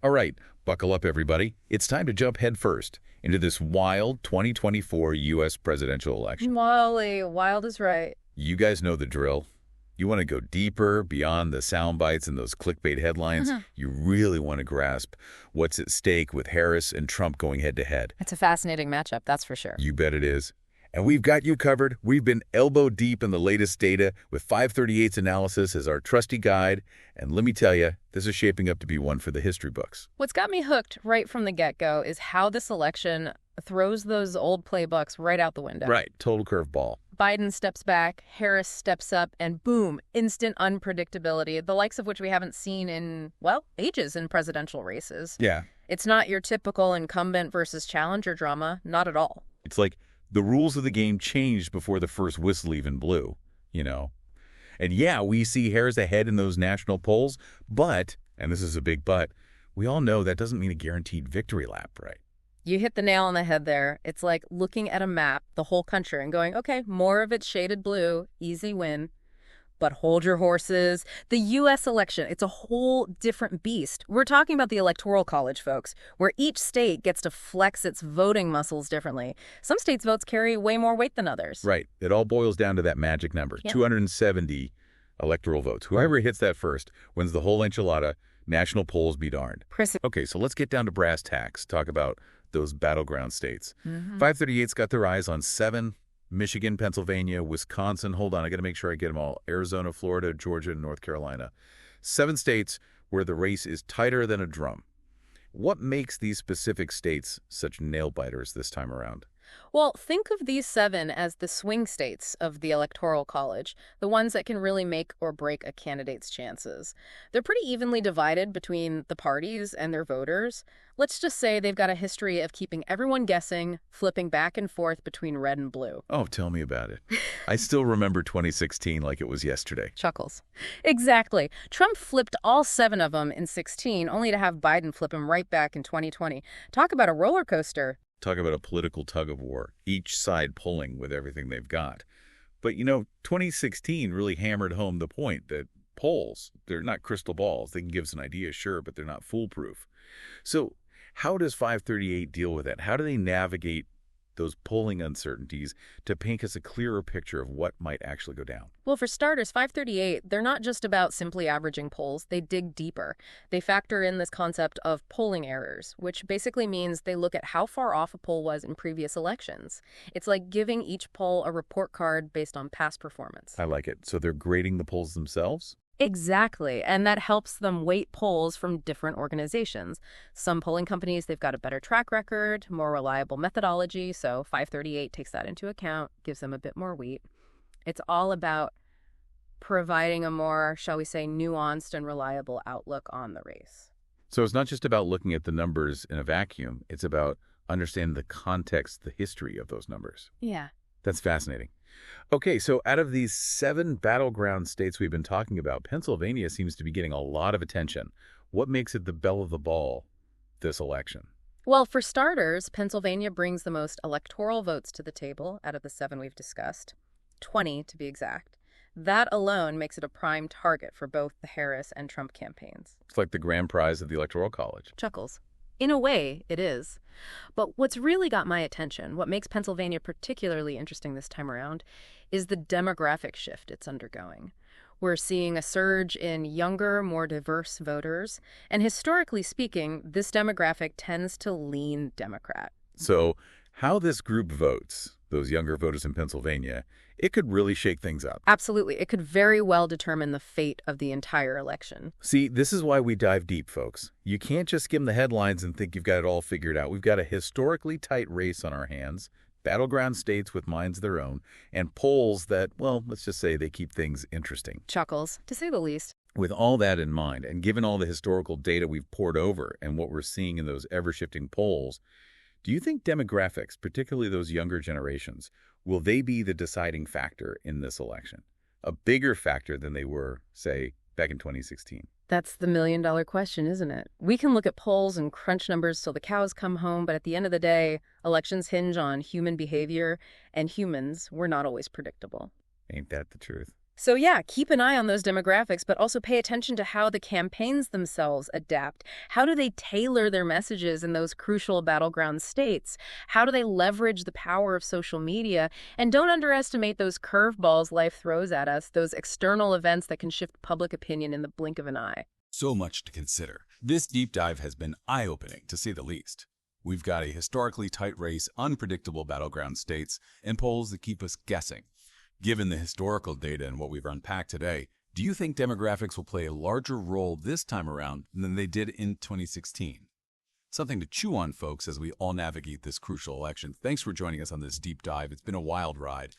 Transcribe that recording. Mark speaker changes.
Speaker 1: All right, buckle up, everybody. It's time to jump headfirst into this wild 2024 U.S. presidential election.
Speaker 2: Molly, wild is right.
Speaker 1: You guys know the drill. You want to go deeper beyond the sound bites and those clickbait headlines. You really want to grasp what's at stake with Harris and Trump going head-to-head.
Speaker 2: It's a fascinating matchup, that's for sure.
Speaker 1: You bet it is. And we've got you covered. We've been elbow deep in the latest data with 538's analysis as our trusty guide. And let me tell you, this is shaping up to be one for the history books.
Speaker 2: What's got me hooked right from the get-go is how this election throws those old playbooks right out the window.
Speaker 1: Right, total curveball.
Speaker 2: Biden steps back, Harris steps up, and boom, instant unpredictability, the likes of which we haven't seen in, well, ages in presidential races.
Speaker 1: Yeah.
Speaker 2: It's not your typical incumbent versus challenger drama, not at all.
Speaker 1: It's like the rules of the game changed before the first whistle even blew, you know. And yeah, we see Harris ahead in those national polls, but, and this is a big but, we all know that doesn't mean a guaranteed victory lap, right?
Speaker 2: You hit the nail on the head there. It's like looking at a map, the whole country, and going, okay, more of it's shaded blue, easy win. But hold your horses. The U.S. election, it's a whole different beast. We're talking about the Electoral College, folks, where each state gets to flex its voting muscles differently. Some states' votes carry way more weight than others.
Speaker 1: Right. It all boils down to that magic number, 270 electoral votes. Whoever hits that first wins the whole enchilada. National polls be darned. Okay, so let's get down to brass tacks, talk about those battleground states. 538's got their eyes on 7, Michigan, Pennsylvania, Wisconsin. Hold on, I got to make sure I get them all. Arizona, Florida, Georgia, and North Carolina. 7 states where the race is tighter than a drum. What makes these specific states such nail-biters this time around?
Speaker 2: Well, think of these 7 as the swing states of the Electoral College, the ones that can really make or break a candidate's chances. They're pretty evenly divided between the parties and their voters. Let's just say they've got a history of keeping everyone guessing, flipping back and forth between red and blue.
Speaker 1: Oh, tell me about it. I still remember 2016 like it was yesterday.
Speaker 2: Chuckles. Exactly. Trump flipped all 7 of them in 16, only to have Biden flip him right back in 2020. Talk about a roller coaster.
Speaker 1: Talk about a political tug-of-war, each side pulling with everything they've got. But, you know, 2016 really hammered home the point that polls, they're not crystal balls. They can give us an idea, sure, but they're not foolproof. So how does 538 deal with that? How do they navigate those polling uncertainties to paint us a clearer picture of what might actually go down?
Speaker 2: Well, for starters, 538, they're not just about simply averaging polls. They dig deeper. They factor in this concept of polling errors, which basically means they look at how far off a poll was in previous elections. It's like giving each poll a report card based on past performance.
Speaker 1: I like it. So they're grading the polls themselves?
Speaker 2: Exactly, and that helps them weight polls from different organizations. Some polling companies, they've got a better track record, more reliable methodology, so 538 takes that into account, gives them a bit more weight. It's all about providing a more, shall we say, nuanced and reliable outlook on the race.
Speaker 1: So it's not just about looking at the numbers in a vacuum, it's about understanding the context, the history of those numbers.
Speaker 2: Yeah.
Speaker 1: That's fascinating. Okay, so out of these 7 battleground states we've been talking about, Pennsylvania seems to be getting a lot of attention. What makes it the belle of the ball this election?
Speaker 2: Well, for starters, Pennsylvania brings the most electoral votes to the table out of the 7 we've discussed, 20 to be exact. That alone makes it a prime target for both the Harris and Trump campaigns.
Speaker 1: It's like the grand prize of the Electoral College.
Speaker 2: Chuckles. In a way, it is. But what's really got my attention, what makes Pennsylvania particularly interesting this time around, is the demographic shift it's undergoing. We're seeing a surge in younger, more diverse voters, and historically speaking, this demographic tends to lean Democrat.
Speaker 1: So how this group votes, those younger voters in Pennsylvania, it could really shake things up.
Speaker 2: Absolutely. It could very well determine the fate of the entire election.
Speaker 1: See, this is why we dive deep, folks. You can't just skim the headlines and think you've got it all figured out. We've got a historically tight race on our hands, battleground states with minds of their own, and polls that, well, let's just say they keep things interesting.
Speaker 2: Chuckles, to say the least.
Speaker 1: With all that in mind, and given all the historical data we've poured over and what we're seeing in those ever-shifting polls, do you think demographics, particularly those younger generations, will they be the deciding factor in this election? A bigger factor than they were, say, back in 2016?
Speaker 2: That's the million-dollar question, isn't it? We can look at polls and crunch numbers till the cows come home, but at the end of the day, elections hinge on human behavior, and humans, we're not always predictable.
Speaker 1: Ain't that the truth?
Speaker 2: So yeah, keep an eye on those demographics, but also pay attention to how the campaigns themselves adapt. How do they tailor their messages in those crucial battleground states? How do they leverage the power of social media? And don't underestimate those curveballs life throws at us, those external events that can shift public opinion in the blink of an eye.
Speaker 3: So much to consider. This deep dive has been eye-opening, to say the least. We've got a historically tight race, unpredictable battleground states, and polls that keep us guessing. Given the historical data and what we've unpacked today, do you think demographics will play a larger role this time around than they did in 2016? Something to chew on, folks, as we all navigate this crucial election. Thanks for joining us on this deep dive. It's been a wild ride.